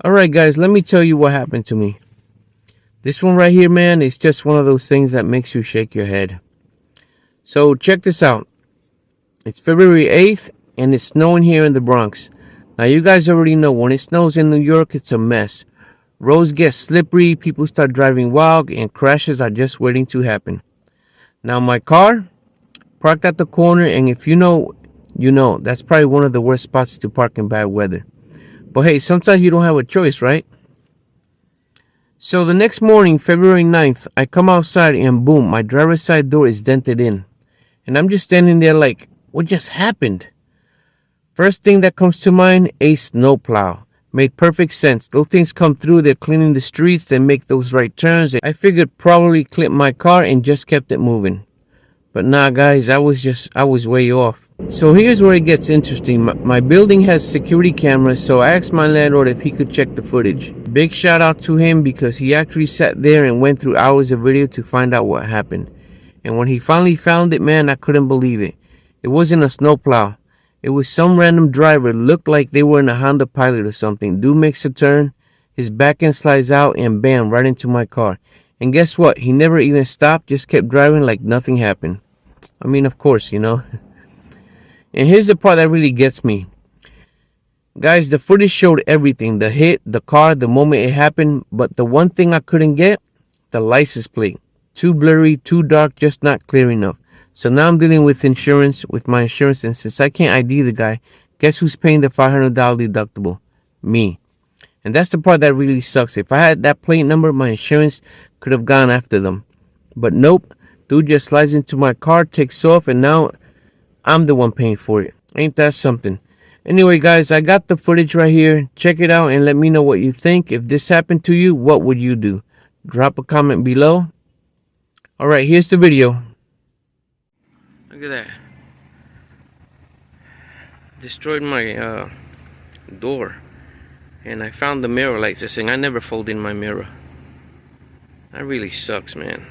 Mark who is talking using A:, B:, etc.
A: Alright, guys, let me tell you what happened to me. This one right here, man, is just one of those things that makes you shake your head. So, check this out. It's February 8th, and it's snowing here in the Bronx. Now, you guys already know when it snows in New York, it's a mess. Roads get slippery, people start driving wild, and crashes are just waiting to happen. Now, my car, parked at the corner, and if you know, you know, that's probably one of the worst spots to park in bad weather. But hey, sometimes you don't have a choice, right? So the next morning, February 9th, I come outside and boom, my driver's side door is dented in. And I'm just standing there like, what just happened? First thing that comes to mind, a snowplow. Made perfect sense. Those things come through, they're cleaning the streets, they make those right turns. I figured probably clipped my car and just kept it moving. But nah, guys, I was way off. So here's where it gets interesting. My building has security cameras, so I asked my landlord if he could check the footage. Big shout out to him because he actually sat there and went through hours of video to find out what happened. And when he finally found it, man, I couldn't believe it. It wasn't a snowplow. It was some random driver. Looked like they were in a Honda Pilot or something. Dude makes a turn, his back end slides out, and bam, right into my car. And guess what? He never even stopped, just kept driving like nothing happened. I mean, of course, you know. And here's the part that really gets me. Guys, the footage showed everything. The hit, the car, the moment it happened. But the one thing I couldn't get, the license plate. Too blurry, too dark, just not clear enough. So now I'm dealing with insurance, with my insurance. And since I can't ID the guy, guess who's paying the $500 deductible? Me. And that's the part that really sucks. If I had that plate number, my insurance could have gone after them. But nope. Dude just slides into my car, takes off, and now I'm the one paying for it. Ain't that something? Anyway, guys, I got the footage right here. Check it out and let me know what you think. If this happened to you, what would you do? Drop a comment below. Alright, here's the video. Look at that. Destroyed my door. And I found the mirror lights. This thing, I never fold in my mirror. That really sucks, man.